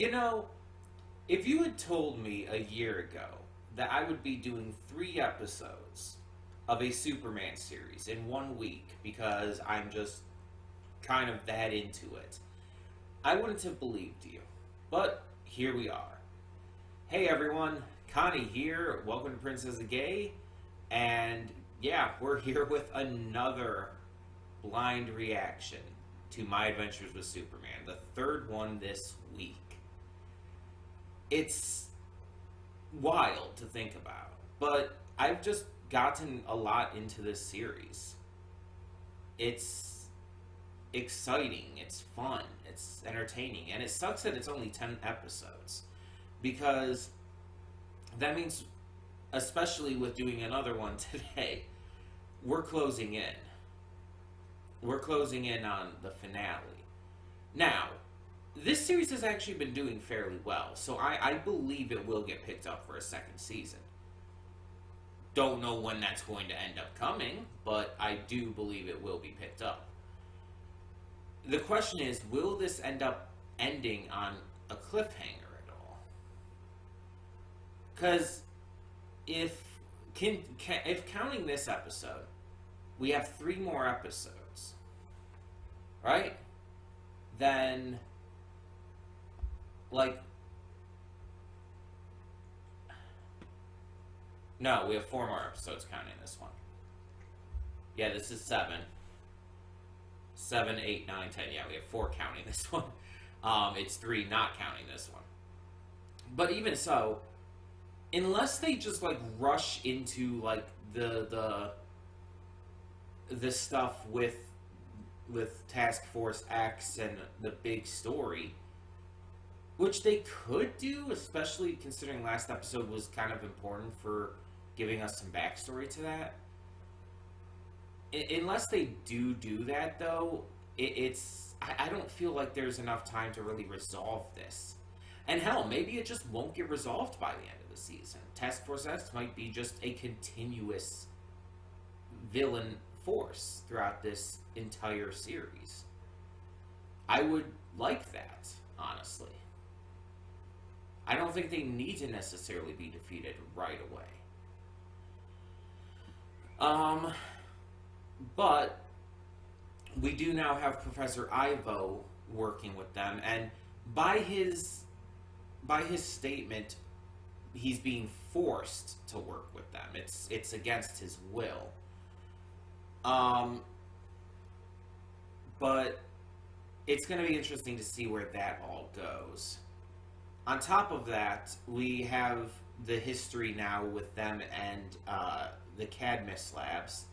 You know, if you had told me a year ago that I would be doing 3 episodes of a Superman series in 1 week because I'm just kind of that into it, I wouldn't have believed you. But here we are. Hey everyone, Connie here. Welcome to Princess of Gay. And yeah, we're here with another blind reaction to My Adventures with Superman, the third one this week. It's wild to think about, but I've just gotten a lot into this series. It's exciting, it's fun, it's entertaining, and it sucks that it's only 10 episodes because that means, especially with doing another one today, we're closing in. We're closing in on the finale. Now, this series has actually been doing fairly well, so I believe it will get picked up for a second season. Don't know when that's going to end up coming, but I do believe it will be picked up. The question is, will this end up ending on a cliffhanger at all? Because if counting this episode, we have 3 more episodes, right? Then, like, no, we have 4 more episodes counting this one. Yeah, this is 7. 7, 8, 9, 10. Yeah, we have 4 counting this one. It's 3 not counting this one. But even so, unless they just like rush into like the stuff with Task Force X and the big story, which they could do, especially considering last episode was kind of important for giving us some backstory to that. Unless they do that, though, I don't feel like there's enough time to really resolve this. And hell, maybe it just won't get resolved by the end of the season. Task Force X might be just a continuous villain force throughout this entire series. I would like that, honestly. I don't think they need to necessarily be defeated right away. But we do now have Professor Ivo working with them, and by his statement, he's being forced to work with them. It's against his will. But it's going to be interesting to see where that all goes. On top of that, we have the history now with them and the Cadmus labs,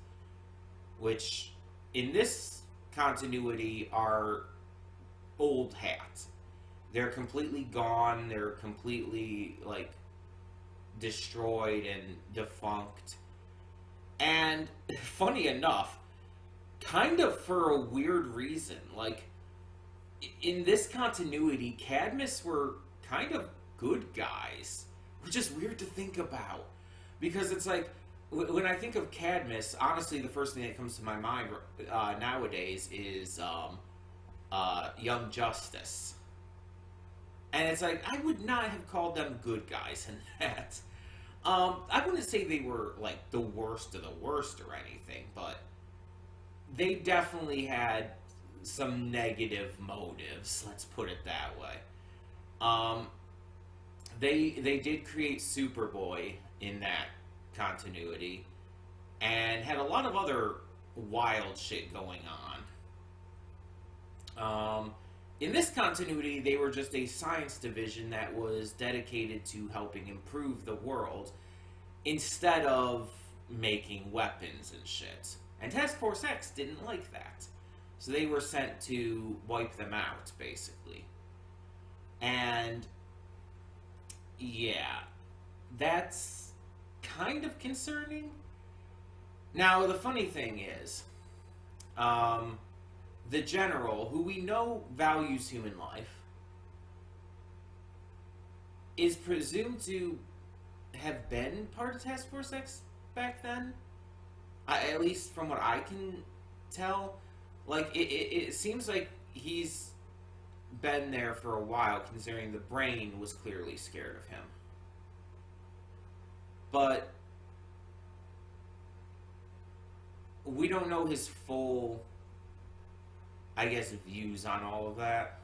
which in this continuity are old hat. They're completely gone. They're completely like destroyed and defunct. And funny enough, kind of for a weird reason, like in this continuity, Cadmus were kind of good guys, which is weird to think about, because it's like when I think of Cadmus, honestly, the first thing that comes to my mind nowadays is Young Justice, and it's like I would not have called them good guys in that. I wouldn't say they were like the worst of the worst or anything, but they definitely had some negative motives. Let's put it that way. They did create Superboy in that continuity, and had a lot of other wild shit going on. In this continuity, they were just a science division that was dedicated to helping improve the world instead of making weapons and shit. And Task Force X didn't like that, so they were sent to wipe them out, basically. And yeah, that's kind of concerning. Now, the funny thing is, the general, who we know values human life, is presumed to have been part of Task Force X back then. At least from what I can tell. Like, it seems like he's been there for a while, considering the brain was clearly scared of him. But we don't know his full, I guess, views on all of that.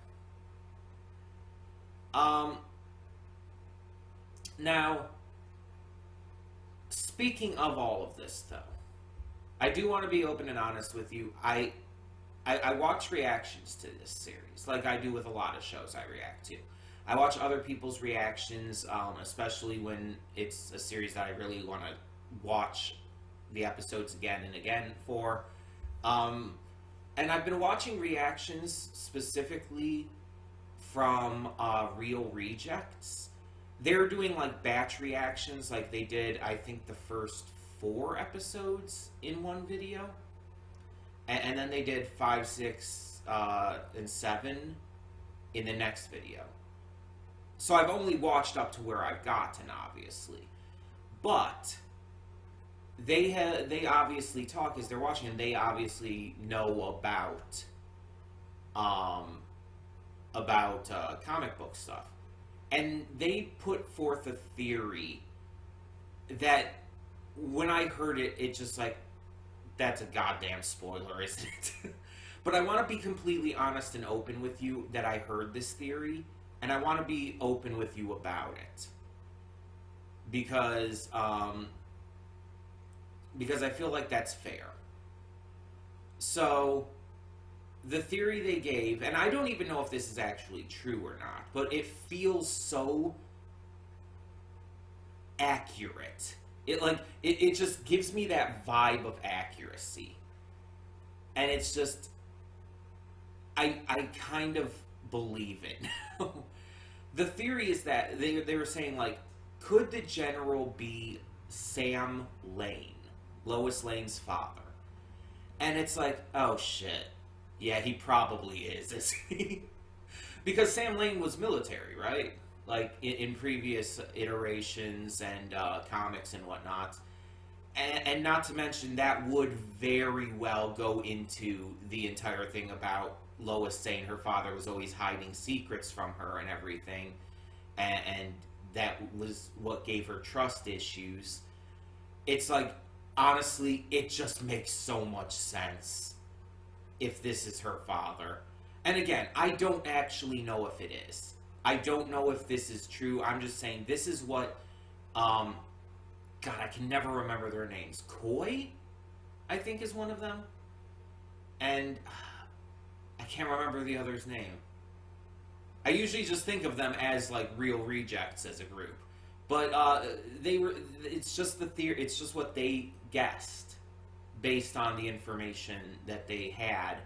Now, speaking of all of this, though, I do want to be open and honest with you. I watch reactions to this series, like I do with a lot of shows I react to. I watch other people's reactions, especially when it's a series that I really want to watch the episodes again and again for. And I've been watching reactions specifically from Real Rejects. They're doing like batch reactions, like they did, I think, the first 4 episodes in one video. And then they did 5, 6, and 7 in the next video. So I've only watched up to where I've gotten, obviously. But they obviously talk as they're watching, and they obviously know about comic book stuff. And they put forth a theory that when I heard it, it just like, that's a goddamn spoiler, isn't it? But I want to be completely honest and open with you that I heard this theory, and I want to be open with you about it. Because I feel like that's fair. So, the theory they gave, and I don't even know if this is actually true or not, but it feels so accurate. It just gives me that vibe of accuracy. And it's just, I kind of believe it. The theory is that they were saying, like, could the general be Sam Lane, Lois Lane's father? And it's like, oh shit. Yeah, he probably is, isn't he? Because Sam Lane was military, right? Like, in previous iterations and comics and whatnot. And not to mention, that would very well go into the entire thing about Lois saying her father was always hiding secrets from her and everything. And that was what gave her trust issues. It's like, honestly, it just makes so much sense if this is her father. And again, I don't actually know if it is. I don't know if this is true. I'm just saying this is what, God, I can never remember their names. Koi, I think, is one of them. And I can't remember the other's name. I usually just think of them as like Real Rejects as a group. But it's just the theory, it's just what they guessed based on the information that they had.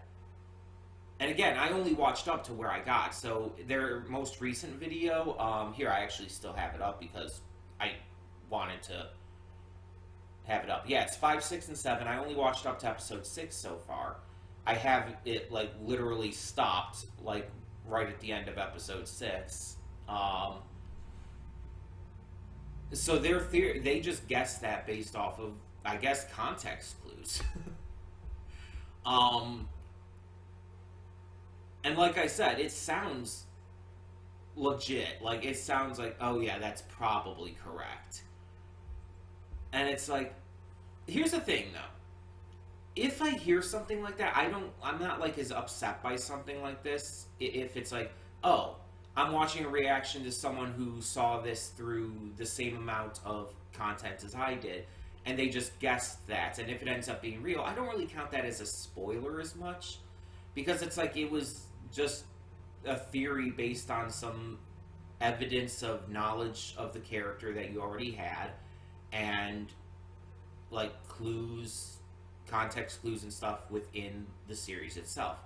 And again, I only watched up to where I got. So their most recent video, here I actually still have it up because I wanted to have it up. Yeah, it's 5, 6, and 7. I only watched up to episode 6 so far. I have it like literally stopped like right at the end of episode 6. So their theory, they just guessed that based off of, I guess, context clues. And like I said, it sounds legit. Like, it sounds like, oh yeah, that's probably correct. And it's like, here's the thing though. If I hear something like that, I'm not like as upset by something like this. If it's like, oh, I'm watching a reaction to someone who saw this through the same amount of content as I did, and they just guessed that, and if it ends up being real, I don't really count that as a spoiler as much, because it's like, it was just a theory based on some evidence of knowledge of the character that you already had, and like clues, context clues and stuff within the series itself.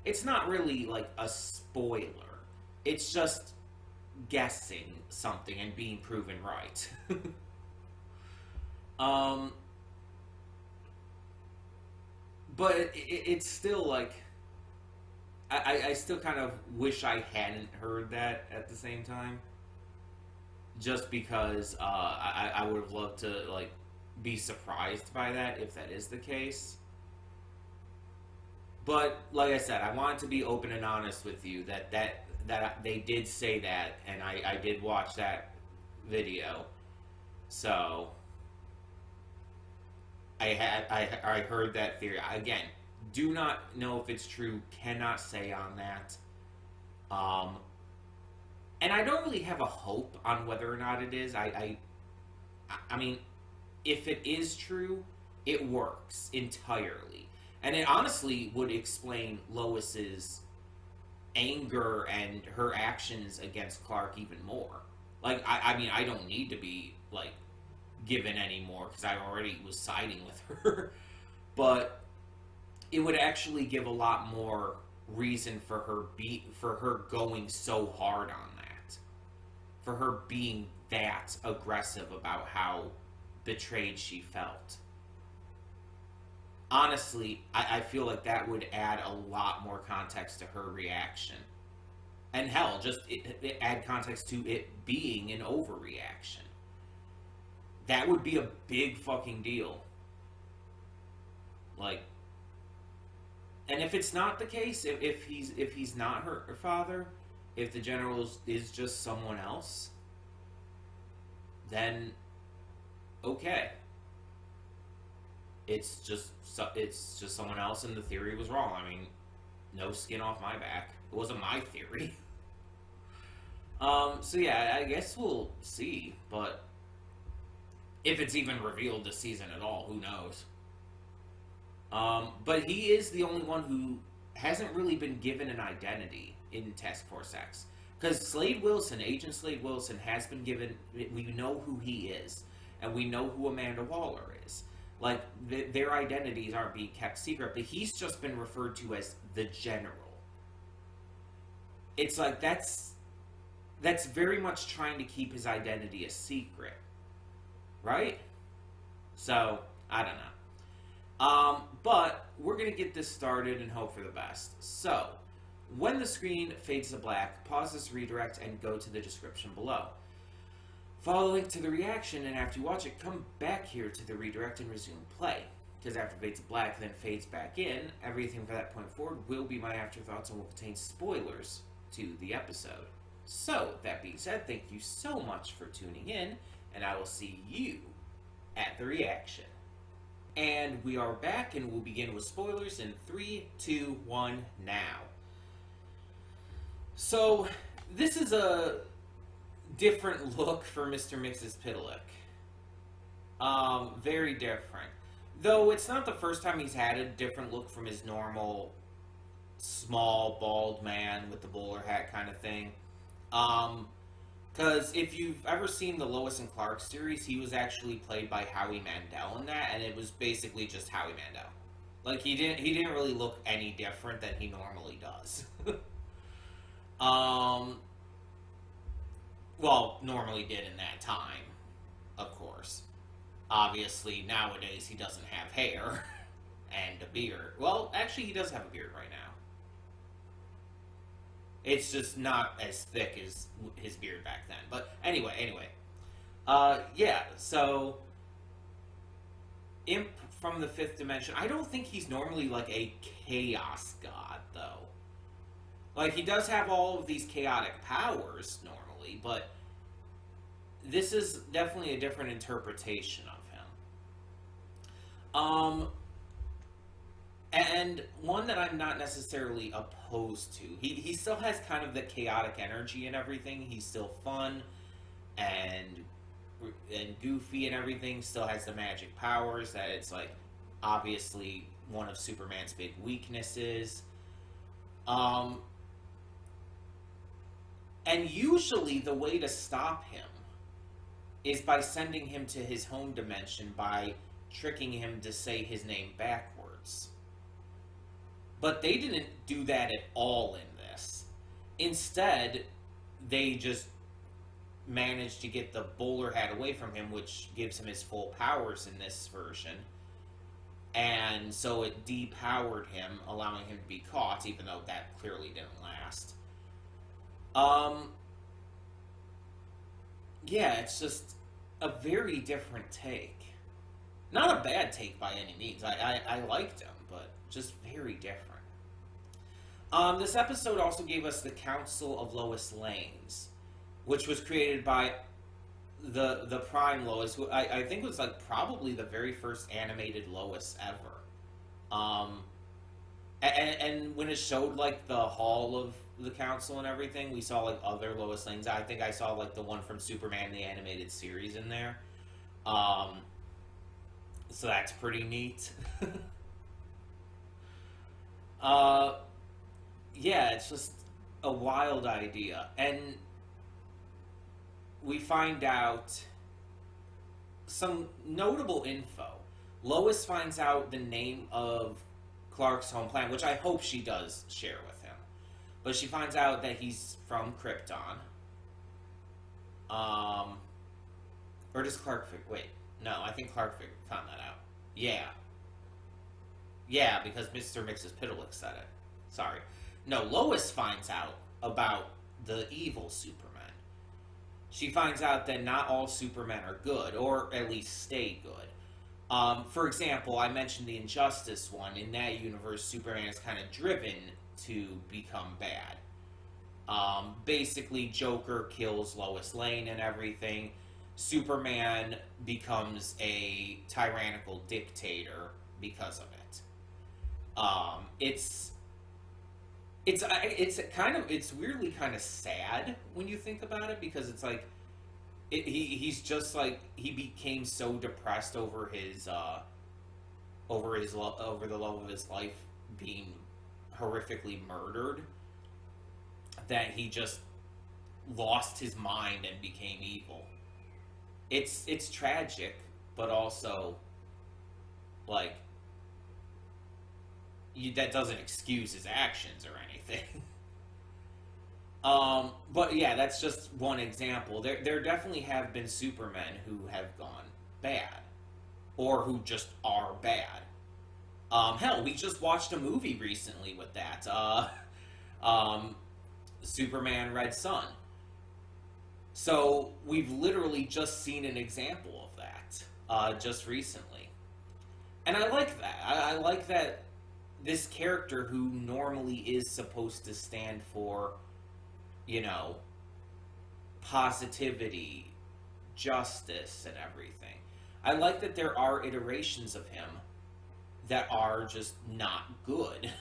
It's not really like a spoiler. It's just guessing something and being proven right. But it's still like, I still kind of wish I hadn't heard that at the same time. Just because I would have loved to like be surprised by that if that is the case. But like I said, I want to be open and honest with you that they did say that, and I did watch that video. So I heard that theory. Again, do not know if it's true. Cannot say on that. Um, and I don't really have a hope on whether or not it is. I mean, if it is true, it works entirely, and it honestly would explain Lois's anger and her actions against Clark even more. Like, I mean, I don't need to be like given anymore because I already was siding with her, but it would actually give a lot more reason for her going so hard on that, for her being that aggressive about how betrayed she felt. Honestly, I feel like that would add a lot more context to her reaction. And hell, just add context to it being an overreaction. That would be a big fucking deal. Like, and if it's not the case, if he's not her father, if the general is just someone else, then okay. It's just someone else, and the theory was wrong. I mean, no skin off my back. It wasn't my theory. So yeah, I guess we'll see. But if it's even revealed this season at all, who knows? But he is the only one who hasn't really been given an identity in Task Force X. Because Agent Slade Wilson has been given, we know who he is, and we know who Amanda Waller is. Like, their identities aren't being kept secret, but he's just been referred to as the General. It's like, that's very much trying to keep his identity a secret. Right? So, I don't know. But we're going to get this started and hope for the best. So, when the screen fades to black, pause this redirect and go to the description below. Follow the link to the reaction, and after you watch it, come back here to the redirect and resume play. Because after it fades to black, then fades back in, everything from that point forward will be my afterthoughts and will contain spoilers to the episode. So, that being said, thank you so much for tuning in, and I will see you at the reaction. And we are back, and we'll begin with spoilers in 3, 2, 1, now. So, this is a different look for Mr. Mxyzptlk. Very different. Though it's not the first time he's had a different look from his normal small, bald man with the bowler hat kind of thing. Because if you've ever seen the Lois and Clark series, he was actually played by Howie Mandel in that, and it was basically just Howie Mandel. Like, he didn't really look any different than he normally does. Well, normally did in that time, of course. Obviously, nowadays he doesn't have hair and a beard. Well, actually, he does have a beard right now. It's just not as thick as his beard back then. But anyway. Yeah, so Imp from the 5th dimension. I don't think he's normally like a chaos god, though. Like, he does have all of these chaotic powers normally, but this is definitely a different interpretation of him. And one that I'm not necessarily opposed to. He still has kind of the chaotic energy and everything. He's still fun and goofy and everything. Still has the magic powers that it's like obviously one of Superman's big weaknesses. And usually the way to stop him is by sending him to his home dimension by tricking him to say his name backwards. But they didn't do that at all in this. Instead, they just managed to get the bowler hat away from him, which gives him his full powers in this version. And so it depowered him, allowing him to be caught, even though that clearly didn't last. Yeah, it's just a very different take. Not a bad take by any means. I liked him, but just very different. This episode also gave us the Council of Lois Lanes, which was created by the Prime Lois, who I think was like probably the very first animated Lois ever. Um, and when it showed like the hall of the council and everything, we saw like other Lois Lanes. I think I saw like the one from Superman the animated series in there. Um, so that's pretty neat. uh, yeah, it's just a wild idea, and we find out some notable info. Lois finds out the name of Clark's home planet, which I hope she does share with him. But she finds out that he's from Krypton. Um, or does Clark wait? No, I think Clark found that out. Yeah, yeah, because Mr. Mix's Piddlix said it. Sorry. No, Lois finds out about the evil Superman. She finds out that not all Supermen are good, or at least stay good. For example, I mentioned the Injustice one. In that universe, Superman is kind of driven to become bad. Basically, Joker kills Lois Lane and everything. Superman becomes a tyrannical dictator because of it. It's weirdly kind of sad when you think about it, because it's like he's just like, he became so depressed over over the love of his life being horrifically murdered, that he just lost his mind and became evil. It's tragic, but also like, that doesn't excuse his actions or anything. But yeah, that's just one example. There definitely have been Supermen who have gone bad, or who just are bad. Hell, we just watched a movie recently with that. Um, Superman Red Sun. So we've literally just seen an example of that just recently, and I like that. I like that this character, who normally is supposed to stand for, you know, positivity, justice, and everything. I like that there are iterations of him that are just not good,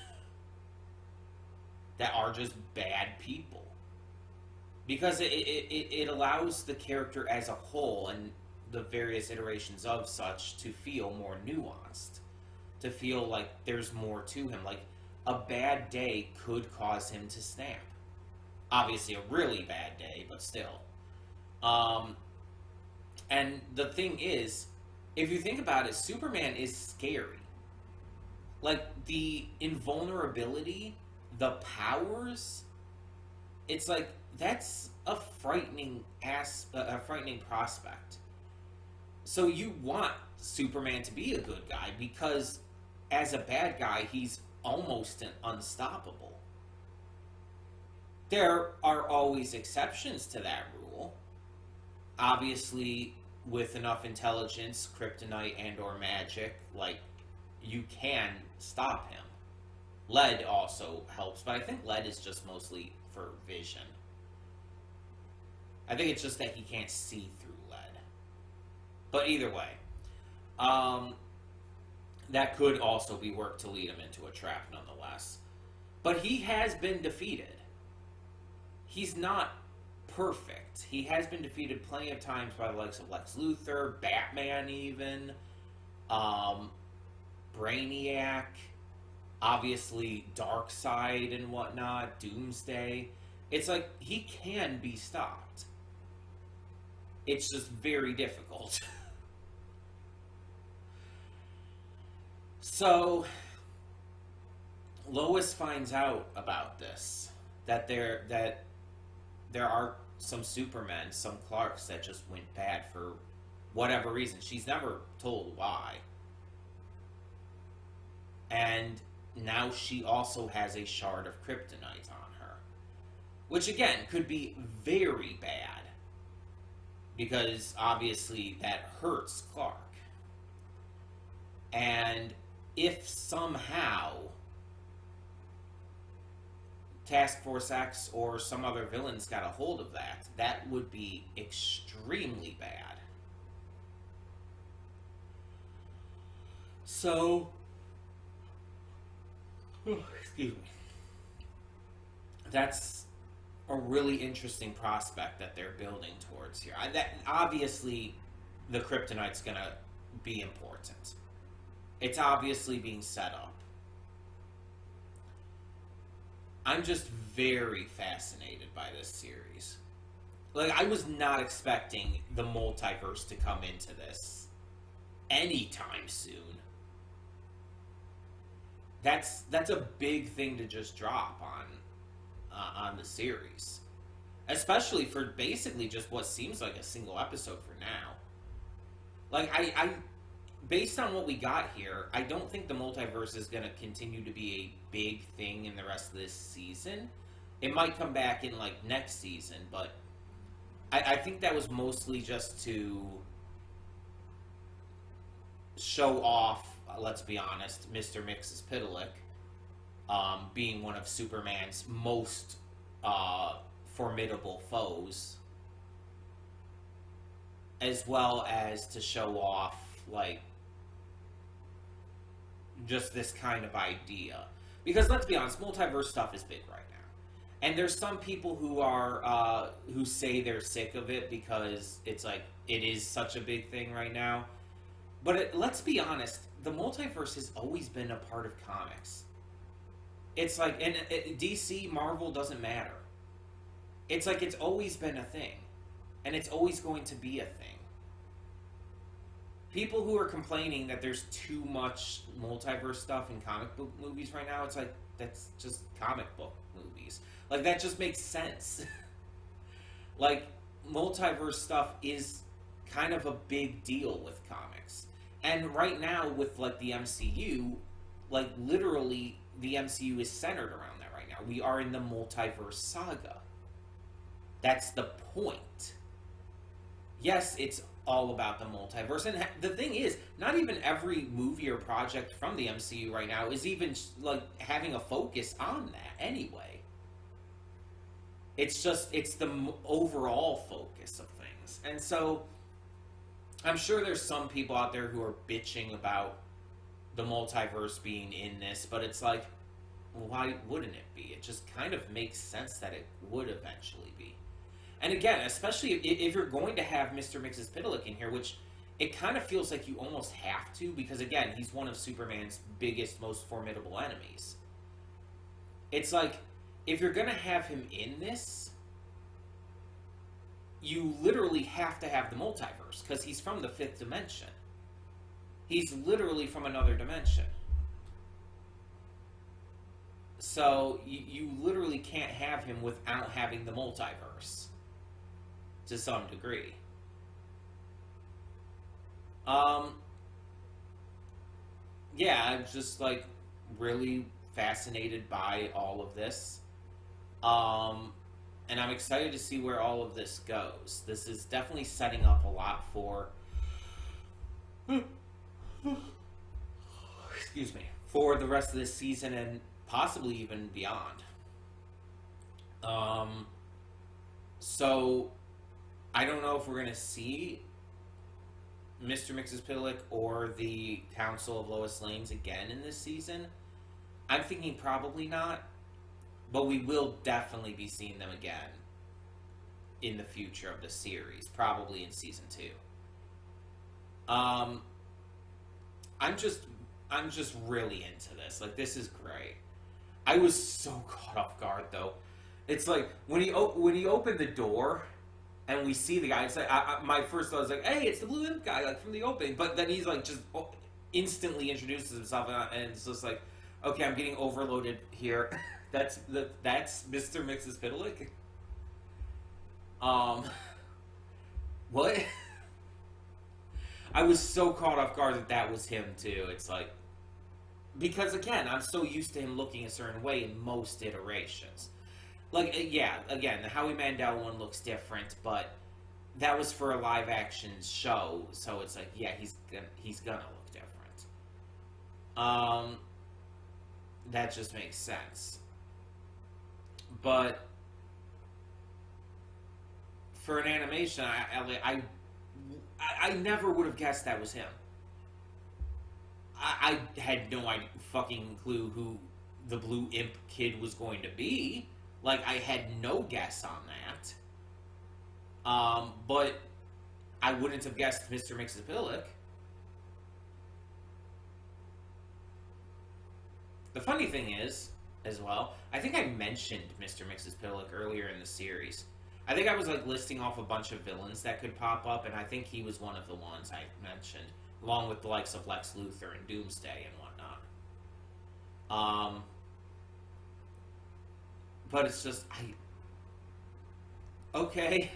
that are just bad people. Because it allows the character as a whole, and the various iterations of such, to feel more nuanced, to feel like there's more to him. Like, a bad day could cause him to snap. Obviously, a really bad day, but still. And the thing is, if you think about it, Superman is scary. Like, the invulnerability, the powers, it's like, that's a frightening prospect. So you want Superman to be a good guy, because as a bad guy, he's almost unstoppable. There are always exceptions to that rule. Obviously, with enough intelligence, kryptonite, and or magic, like, you can stop him. Lead also helps, but I think lead is just mostly for vision. I think it's just that he can't see through lead. But either way, that could also be work to lead him into a trap nonetheless. But he has been defeated. He's not perfect. He has been defeated plenty of times by the likes of Lex Luthor, Batman even, Brainiac, obviously Darkseid and whatnot, Doomsday. It's like, he can be stopped. It's just very difficult. So, Lois finds out about this, that there are some Supermen, some Clarks, that just went bad for whatever reason. She's never told why. And now she also has a shard of kryptonite on her, which again could be very bad, because obviously that hurts Clark. And if somehow Task Force X or some other villains got a hold of that, that would be extremely bad. So, excuse me. That's a really interesting prospect that they're building towards here. That obviously, the kryptonite's gonna be important. It's obviously being set up. I'm just very fascinated by this series. Like, I was not expecting the multiverse to come into this anytime soon. That's a big thing to just drop on the series, especially for basically just what seems like a single episode for now. Like, I based on what we got here, I don't think the multiverse is going to continue to be a big thing in the rest of this season. It might come back in like next season, but I think that was mostly just to show off, let's be honest, Mr. Mxyzptlk being one of Superman's most formidable foes, as well as to show off, like, just this kind of idea. Because let's be honest, multiverse stuff is big right now. And there's some people who are, who say they're sick of it because it's like, it is such a big thing right now. But let's be honest, the multiverse has always been a part of comics. It's like, and DC, Marvel, doesn't matter. It's like, it's always been a thing. And it's always going to be a thing. People who are complaining that there's too much multiverse stuff in comic book movies right now, it's like, that's just comic book movies. Like, that just makes sense. Like, multiverse stuff is kind of a big deal with comics. And right now, with, like, the MCU, like, literally, the MCU is centered around that right now. We are in the multiverse saga. That's the point. Yes, it's all about the multiverse. And the thing is, not even every movie or project from the MCU right now is even, like, having a focus on that anyway. It's just, it's the overall focus of things. And so, I'm sure there's some people out there who are bitching about the multiverse being in this, but it's like, why wouldn't it be? It just kind of makes sense that it would eventually be. And again, especially if you're going to have Mr. Mxyzptlk in here, which it kind of feels like you almost have to, because again, he's one of Superman's biggest, most formidable enemies. It's like, if you're going to have him in this, you literally have to have the multiverse, because he's from the fifth dimension. He's literally from another dimension. So, you literally can't have him without having the multiverse. To some degree. Yeah, I'm just, like, really fascinated by all of this. And I'm excited to see where all of this goes. This is definitely setting up a lot for... excuse me. For the rest of this season and possibly even beyond. So... I don't know if we're going to see Mr. Mxyzptlk or the Council of Lois Lanes again in this season. I'm thinking probably not, but we will definitely be seeing them again in the future of the series, probably in season 2. I'm just really into this. Like, this is great. I was so caught off guard though. It's like when he opened the door. And we see the guy. It's like, my first thought was like, "Hey, it's the Blue Imp guy, like from the opening." But then he's like, just instantly introduces himself, and it's just like, "Okay, I'm getting overloaded here." that's Mr. Mxyzptlk. What? I was so caught off guard that was him too. It's like, because again, I'm so used to him looking a certain way in most iterations. Like, yeah, again, the Howie Mandel one looks different, but that was for a live-action show, so it's like, yeah, he's gonna look different. That just makes sense. But for an animation, I never would have guessed that was him. I had no idea, fucking clue who the blue imp kid was going to be. Like, I had no guess on that. But I wouldn't have guessed Mr. Mxyzptlk. The funny thing is, as well, I think I mentioned Mr. Mxyzptlk earlier in the series. I think I was like listing off a bunch of villains that could pop up, and I think he was one of the ones I mentioned, along with the likes of Lex Luthor and Doomsday and whatnot. But it's just, okay.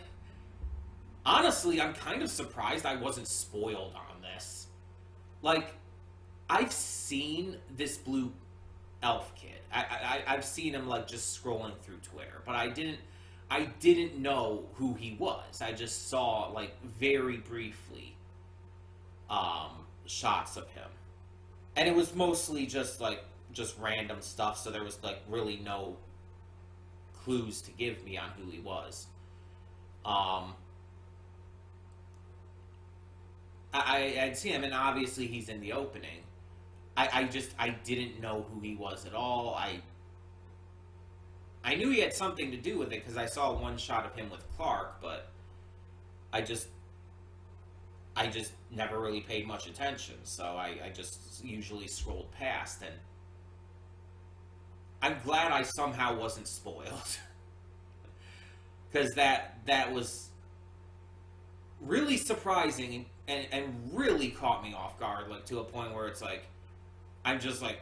Honestly, I'm kind of surprised I wasn't spoiled on this. Like, I've seen this blue elf kid. I've seen him like just scrolling through Twitter, but I didn't know who he was. I just saw like very briefly shots of him, and it was mostly just random stuff. So there was like really no clues to give me on who he was. I'd see him, and obviously he's in the opening. I didn't know who he was at all. I knew he had something to do with it because I saw one shot of him with Clark, but I just never really paid much attention, so I just usually scrolled past, and I'm glad I somehow wasn't spoiled. Because that was really surprising and really caught me off guard, like to a point where it's like I'm just like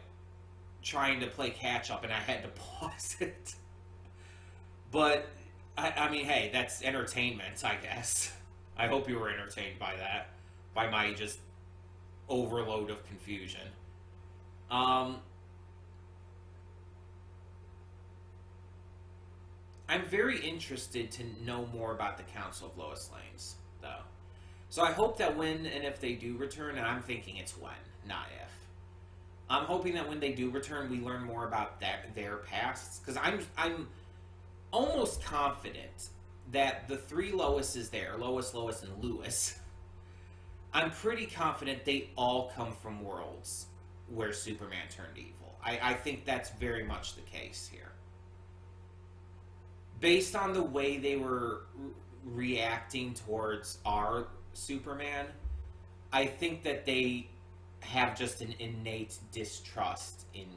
trying to play catch up and I had to pause it. But I mean, hey, that's entertainment, I guess. I hope you were entertained by that, by my just overload of confusion. I'm very interested to know more about the Council of Lois Lanes, though. So I hope that when and if they do return, and I'm thinking it's when, not if. I'm hoping that when they do return, we learn more about their pasts, because I'm almost confident that the three Loises there, Lois, and Lewis, I'm pretty confident they all come from worlds where Superman turned evil. I think that's very much the case here. Based on the way they were reacting towards our Superman, I think that they have just an innate distrust in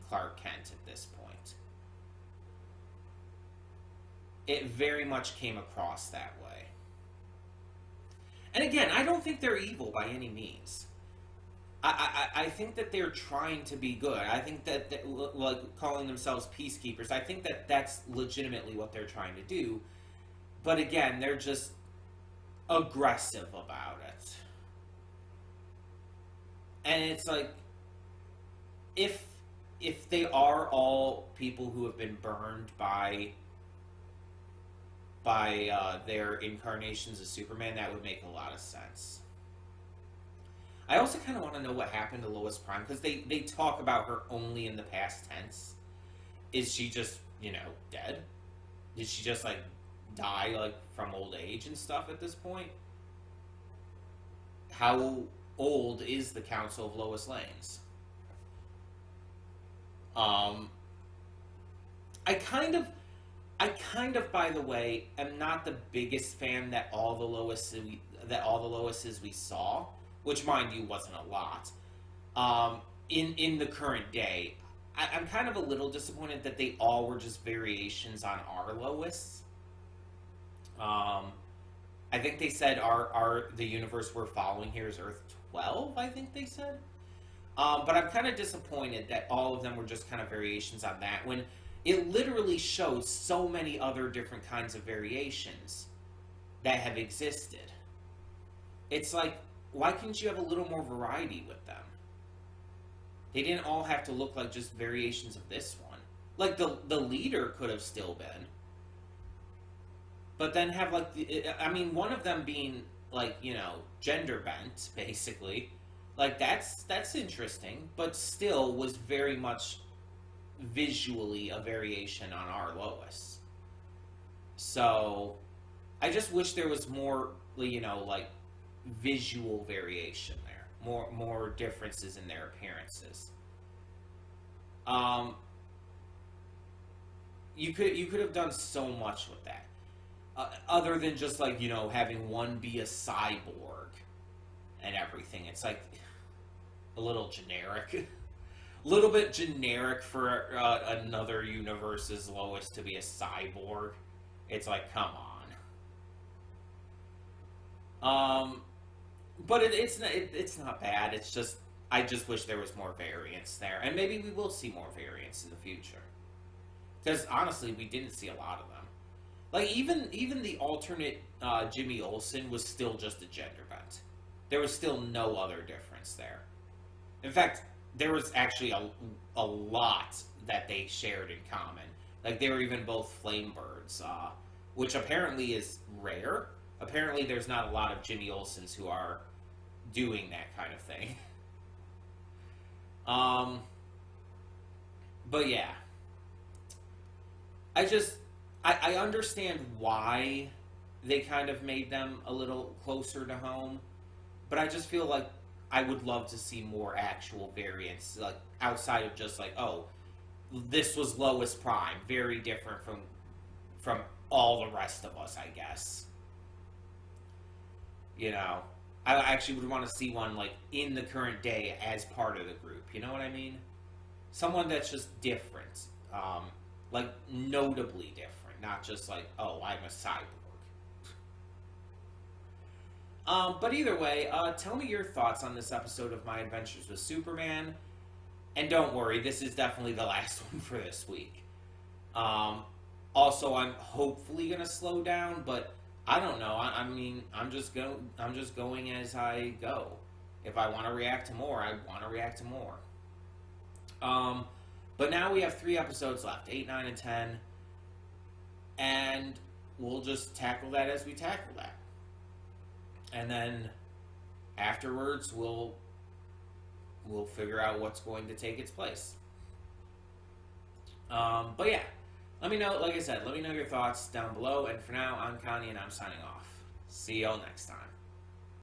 Clark Kent at this point. It very much came across that way. And again, I don't think they're evil by any means. I think that they're trying to be good. I think that, like, calling themselves peacekeepers, I think that that's legitimately what they're trying to do. But again, they're just aggressive about it. And it's like, if they are all people who have been burned by their incarnations as Superman, that would make a lot of sense. I also kind of want to know what happened to Lois Prime, because they talk about her only in the past tense. Is she just, dead? Did she just, die, from old age and stuff at this point? How old is the Council of Lois Lanes? I kind of, by the way, am not the biggest fan that all the Loises we saw, which, mind you, wasn't a lot, in the current day. I'm kind of a little disappointed that they all were just variations on our Lois. I think they said the universe we're following here is Earth 12, I think they said. But I'm kind of disappointed that all of them were just kind of variations on that, when it literally shows so many other different kinds of variations that have existed. It's like, why couldn't you have a little more variety with them? They didn't all have to look like just variations of this one. Like, the leader could have still been. But then have, one of them being, gender bent, basically. That's interesting, but still was very much, visually a variation on our Lois. So I just wish there was more, like visual variation there, more differences in their appearances. Um, you could have done so much with that, other than just having one be a cyborg and everything. It's like a little generic, a little bit generic for another universe's Lois to be a cyborg. It's like, come on. But it's not bad. It's just I just wish there was more variance there, and maybe we will see more variance in the future. Because honestly, we didn't see a lot of them. Like even the alternate Jimmy Olsen was still just a gender bent. There was still no other difference there. In fact, there was actually a lot that they shared in common. Like they were even both flame birds, which apparently is rare. Apparently, there's not a lot of Jimmy Olsens who are doing that kind of thing. But yeah, I understand why they kind of made them a little closer to home, but I just feel like I would love to see more actual variants, like outside of just like, oh, this was Lois Prime, very different from all the rest of us, I guess. I actually would want to see one like in the current day as part of the group. You know what I mean? Someone that's just different, like notably different, not just like, oh, I'm a cyborg. But either way, tell me your thoughts on this episode of My Adventures with Superman. And don't worry, this is definitely the last one for this week. Also, I'm hopefully gonna slow down, but I don't know. I mean, I'm just going as I go. If I want to react to more, I want to react to more. But now we have 3 episodes left, 8, 9, and 10, and we'll just tackle that as we tackle that. And then afterwards, we'll figure out what's going to take its place. But yeah. Let me know, like I said, let me know your thoughts down below. And for now, I'm Connie, and I'm signing off. See y'all next time.